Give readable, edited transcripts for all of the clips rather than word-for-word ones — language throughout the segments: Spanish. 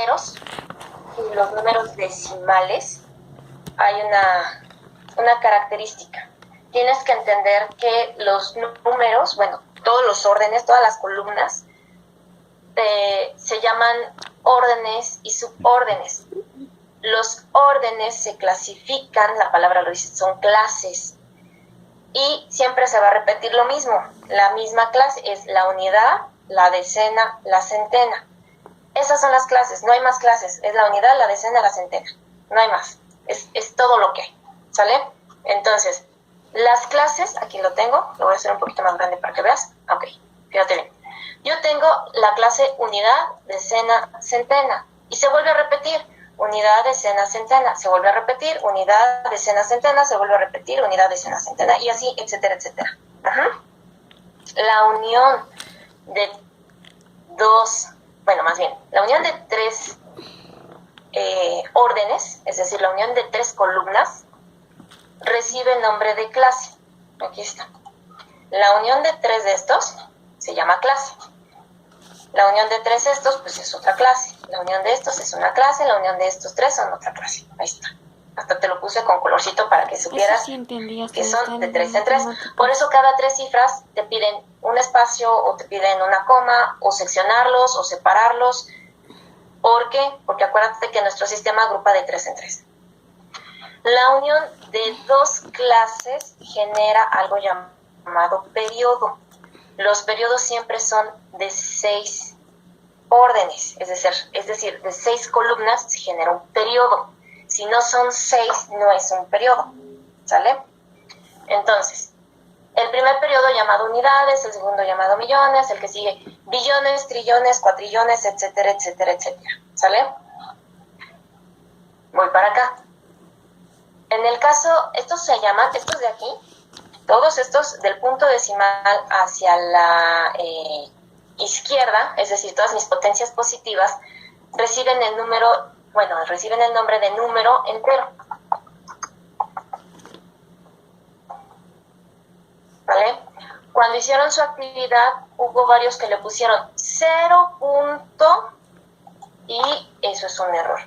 enteros y los números decimales hay una característica. Tienes que entender que los números, bueno, todos los órdenes, todas las columnas, se llaman órdenes y subórdenes. Los órdenes se clasifican, la palabra lo dice, son clases. Y siempre se va a repetir lo mismo. La misma clase es la unidad, la decena, la centena. Esas son las clases, no hay más clases. Es la unidad, la decena, la centena. No hay más. Es todo lo que hay. ¿Sale? Entonces, las clases, aquí lo tengo. Lo voy a hacer un poquito más grande para que veas. Ok, fíjate bien. Yo tengo la clase unidad, decena, centena. Y se vuelve a repetir. Unidad, decena, centena. Se vuelve a repetir. Unidad, decena, centena. Se vuelve a repetir. Unidad, decena, centena. Y así, etcétera, etcétera. La unión de la unión de tres órdenes, es decir, la unión de tres columnas, recibe el nombre de clase. Aquí está. La unión de tres de estos se llama clase. La unión de tres de estos, pues es otra clase. La unión de estos es una clase, la unión de estos tres son otra clase. Ahí está. Hasta te lo puse con colorcito para que supieras que son de tres en tres. Por eso cada tres cifras te piden un espacio o te piden una coma o seccionarlos o separarlos. ¿Por qué? Porque acuérdate que nuestro sistema agrupa de tres en tres. La unión de dos clases genera algo llamado periodo. Los periodos siempre son de 6 órdenes, es decir, de 6 columnas se genera un periodo. Si no son 6, no es un periodo, ¿sale? Entonces, el primer periodo llamado unidades, el segundo llamado millones, el que sigue billones, trillones, cuatrillones, etcétera, etcétera, etcétera, ¿sale? Voy para acá. En el caso, estos de aquí, todos estos del punto decimal hacia la izquierda, es decir, todas mis potencias positivas, reciben el nombre de número entero. ¿Vale? Cuando hicieron su actividad, hubo varios que le pusieron 0 punto y eso es un error.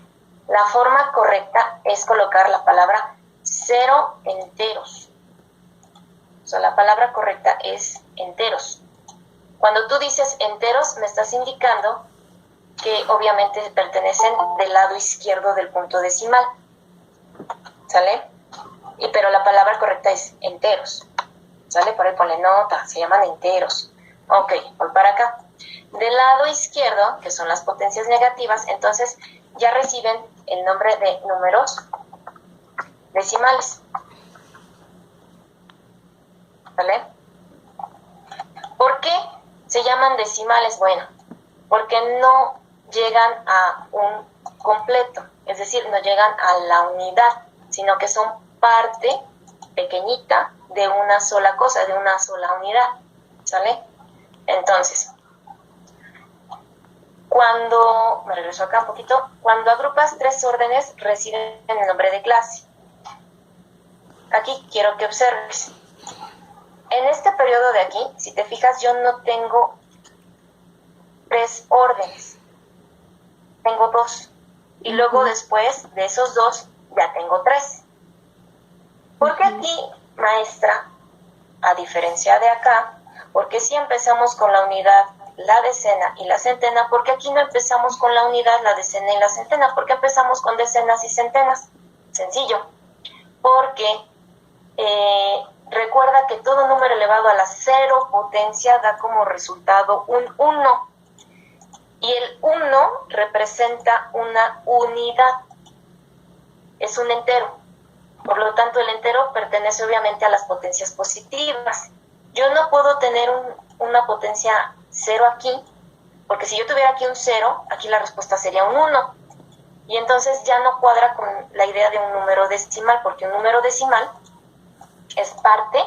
La forma correcta es colocar la palabra 0 enteros. O sea, la palabra correcta es enteros. Cuando tú dices enteros, me estás indicando que obviamente pertenecen del lado izquierdo del punto decimal. ¿Sale? Pero la palabra correcta es enteros. ¿Sale? Por ahí ponle nota, se llaman enteros. Ok, voy para acá. Del lado izquierdo, que son las potencias negativas, entonces ya reciben el nombre de números decimales. ¿Vale? ¿Por qué se llaman decimales? Bueno, porque no llegan a un completo, es decir, no llegan a la unidad, sino que son parte pequeñita de una sola cosa, de una sola unidad, ¿sale? Entonces, me regreso acá un poquito, cuando agrupas tres órdenes, reciben el nombre de clase. Aquí quiero que observes. En este periodo de aquí, si te fijas, yo no tengo 3 órdenes, tengo 2. Y luego después de esos 2, ya tengo 3. ¿Por qué aquí, maestra, a diferencia de acá, porque si empezamos con la unidad, la decena y la centena, porque aquí no empezamos con la unidad, la decena y la centena, porque empezamos con decenas y centenas? Sencillo, porque recuerda que todo número elevado a la 0 potencia da como resultado un 1. Y el 1 representa una unidad. Es un entero. Por lo tanto, el entero pertenece obviamente a las potencias positivas. Yo no puedo tener una potencia 0 aquí, porque si yo tuviera aquí un 0, aquí la respuesta sería un 1. Y entonces ya no cuadra con la idea de un número decimal, porque un número decimal es parte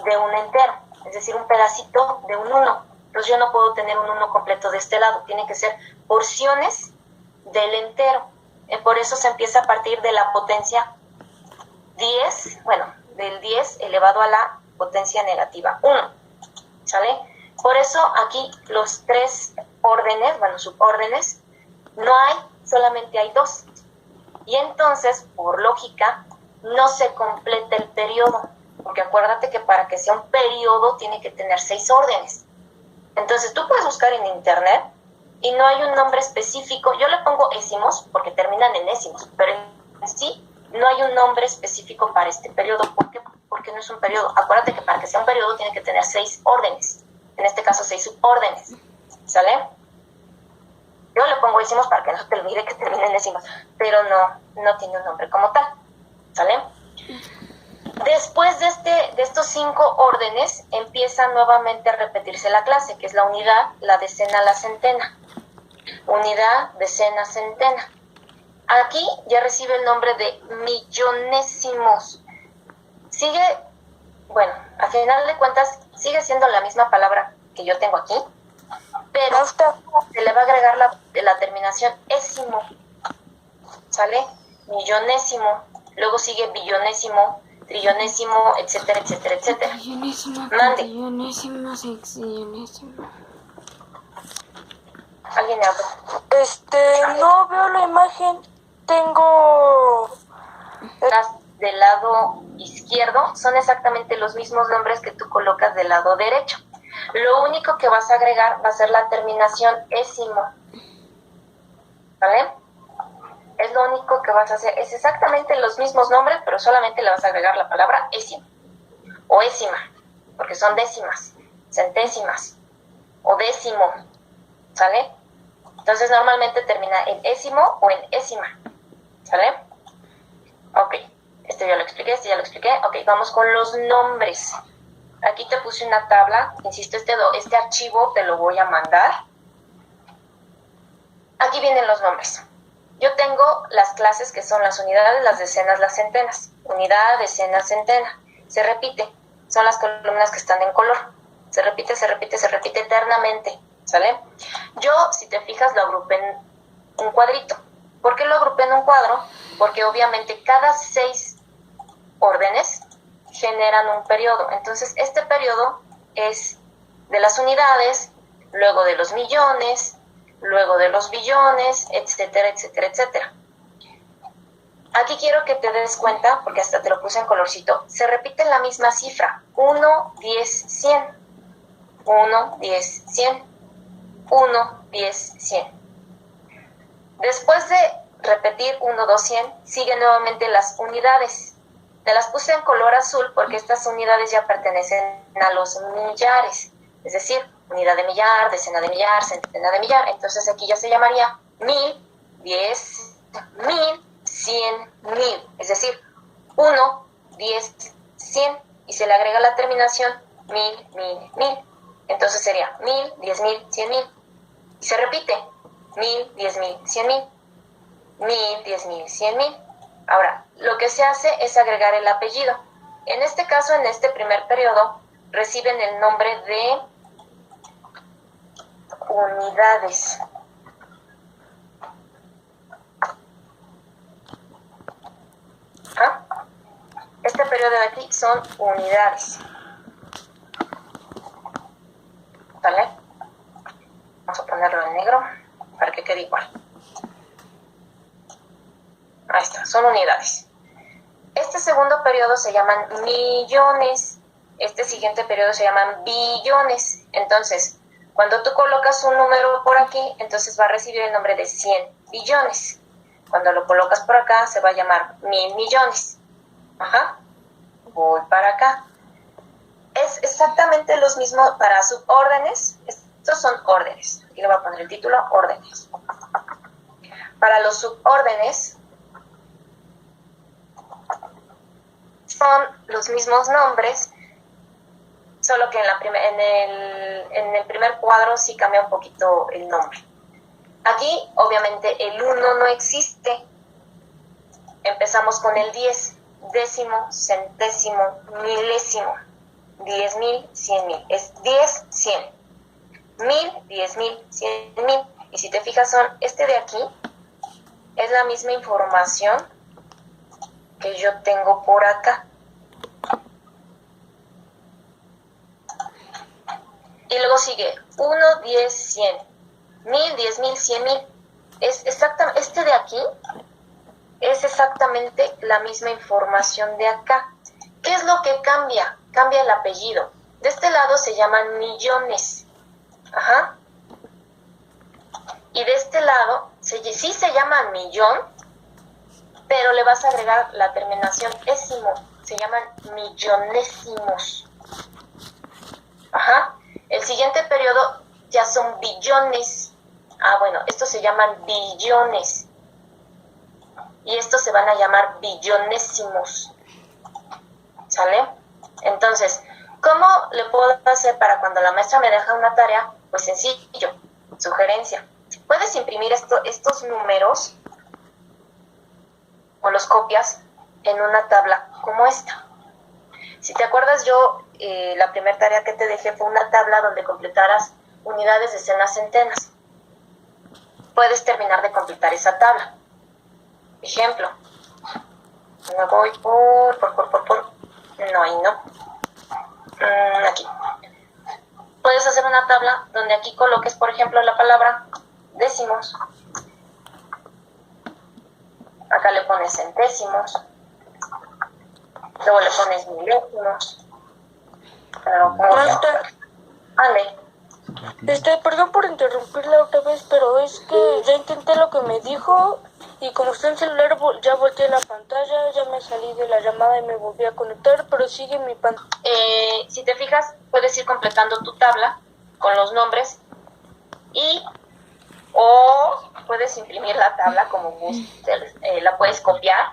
de un entero, es decir, un pedacito de un 1. Entonces yo no puedo tener un 1 completo de este lado, tienen que ser porciones del entero. Por eso se empieza a partir de la potencia 10, del 10 elevado a la potencia negativa 1, ¿sale? Por eso aquí los 3 órdenes, subórdenes, No hay, solamente hay 2. Y entonces, por lógica, no se completa el periodo, porque acuérdate que para que sea un periodo tiene que tener 6 órdenes. Entonces tú puedes buscar en internet y no hay un nombre específico. Yo le pongo écimos porque terminan en écimos, pero en sí no hay un nombre específico para este periodo. ¿Por qué? Porque no es un periodo. Acuérdate que para que sea un periodo tiene que tener 6 órdenes. En este caso 6 subórdenes. ¿Sale? Yo le pongo écimos para que no te olvide que termina en décimos, pero no tiene un nombre como tal. ¿Sale? Después de estos 5 órdenes, empieza nuevamente a repetirse la clase, que es la unidad, la decena, la centena. Unidad, decena, centena. Aquí ya recibe el nombre de millonésimos. Sigue, bueno, al final de cuentas, sigue siendo la misma palabra que yo tengo aquí, pero se le va a agregar la terminación ésimo. ¿Sale? Millonésimo. Luego sigue billonésimo, trillonésimo, etcétera, etcétera, etcétera. Mande. ¿Alguien habla? No veo la imagen. Tengo... Del lado izquierdo son exactamente los mismos nombres que tú colocas del lado derecho. Lo único que vas a agregar va a ser la terminación ésimo. ¿Vale? Es lo único que vas a hacer. Es exactamente los mismos nombres, pero solamente le vas a agregar la palabra ésimo. O ésima, porque son décimas, centésimas, o décimo. ¿Sale? Entonces normalmente termina en ésimo o en ésima. ¿Sale? Ok. Este ya lo expliqué, Ok, vamos con los nombres. Aquí te puse una tabla. Insisto, este archivo te lo voy a mandar. Aquí vienen los nombres. Yo tengo las clases que son las unidades, las decenas, las centenas. Unidad, decena, centena. Se repite. Son las columnas que están en color. Se repite eternamente. ¿Sale? Yo, si te fijas, lo agrupé en un cuadrito. ¿Por qué lo agrupé en un cuadro? Porque obviamente cada 6 órdenes generan un periodo. Entonces, este periodo es de las unidades, luego de los millones, luego de los billones, etcétera, etcétera, etcétera. Aquí quiero que te des cuenta, porque hasta te lo puse en colorcito, se repite la misma cifra, 1, 10, 100, 1, 10, 100, 1, 10, 100. Después de repetir 1, 2, 100, siguen nuevamente las unidades. Te las puse en color azul porque estas unidades ya pertenecen a los millares, es decir, unidad de millar, decena de millar, centena de millar. Entonces aquí ya se llamaría 1000, 10, 1000, 100, 1000, es decir, 1, 10, 100, y se le agrega la terminación 1000, 1000, 1000. Entonces sería 1000, 10.000, 100.000. Y se repite 1000, 10.000, 100.000, 1000, 10.000, 100.000. Ahora, lo que se hace es agregar el apellido. En este caso, en este primer periodo, reciben el nombre de unidades. ¿Ah? Este periodo de aquí son unidades. ¿Vale? Vamos a ponerlo en negro para que quede igual. Ahí está, son unidades. Este segundo periodo se llaman millones. Este siguiente periodo se llaman billones. Entonces, cuando tú colocas un número por aquí, entonces va a recibir el nombre de 100 billones. Cuando lo colocas por acá, se va a llamar 1000 millones. Ajá. Voy para acá. Es exactamente los mismos para subórdenes. Estos son órdenes. Aquí le voy a poner el título, órdenes. Para los subórdenes, son los mismos nombres, solo que en el primer cuadro sí cambia un poquito el nombre. Aquí, obviamente, el 1 no existe. Empezamos con el 10, décimo, centésimo, milésimo, 10.000, 100.000. Es 10, 100. 1000, 10.000, 100.000. Y si te fijas, este de aquí es la misma información que yo tengo por acá. Y luego sigue 1, 10, 100, 1000, 10.000, 100.000. Este de aquí es exactamente la misma información de acá. ¿Qué es lo que cambia? Cambia el apellido. De este lado se llaman millones. Ajá. Y de este lado sí se llama millón, pero le vas a agregar la terminación ésimo. Se llaman millonésimos. Ajá. El siguiente periodo ya son billones. Bueno, estos se llaman billones. Y estos se van a llamar billonésimos. ¿Sale? Entonces, ¿cómo le puedo hacer para cuando la maestra me deja una tarea? Pues sencillo, sugerencia. Puedes imprimir estos números o los copias en una tabla como esta. Si te acuerdas, la primera tarea que te dejé fue una tabla donde completaras unidades, decenas, centenas. Puedes terminar de completar esa tabla. Ejemplo, me voy no, ahí no. Aquí. Puedes hacer una tabla donde aquí coloques, por ejemplo, la palabra décimos. Acá le pones centésimos. Luego le pones milésimos. Ale. Perdón por interrumpirla otra vez, pero es que ya intenté lo que me dijo y como está en celular ya volteé la pantalla, ya me salí de la llamada y me volví a conectar, pero sigue mi pantalla. Si te fijas, puedes ir completando tu tabla con los nombres o puedes imprimir la tabla como gustes, la puedes copiar.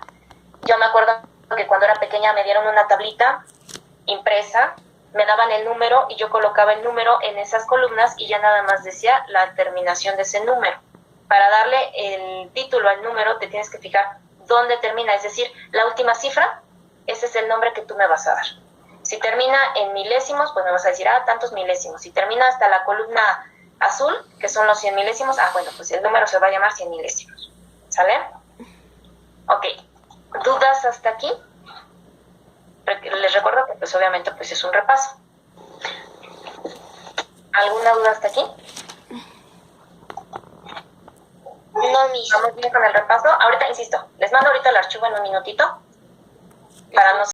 Yo me acuerdo que cuando era pequeña me dieron una tablita impresa, me daban el número y yo colocaba el número en esas columnas y ya nada más decía la terminación de ese número. Para darle el título al número te tienes que fijar dónde termina, es decir, la última cifra, ese es el nombre que tú me vas a dar. Si termina en milésimos, pues me vas a decir, tantos milésimos. Si termina hasta la columna azul, que son los 100 milésimos, bueno, pues el número se va a llamar 100 milésimos. ¿Sale? Ok. ¿Dudas hasta aquí? Les recuerdo que pues obviamente pues es un repaso. ¿Alguna duda hasta aquí? No, mis. Vamos bien con el repaso. Ahorita, insisto, les mando ahorita el archivo en un minutito para no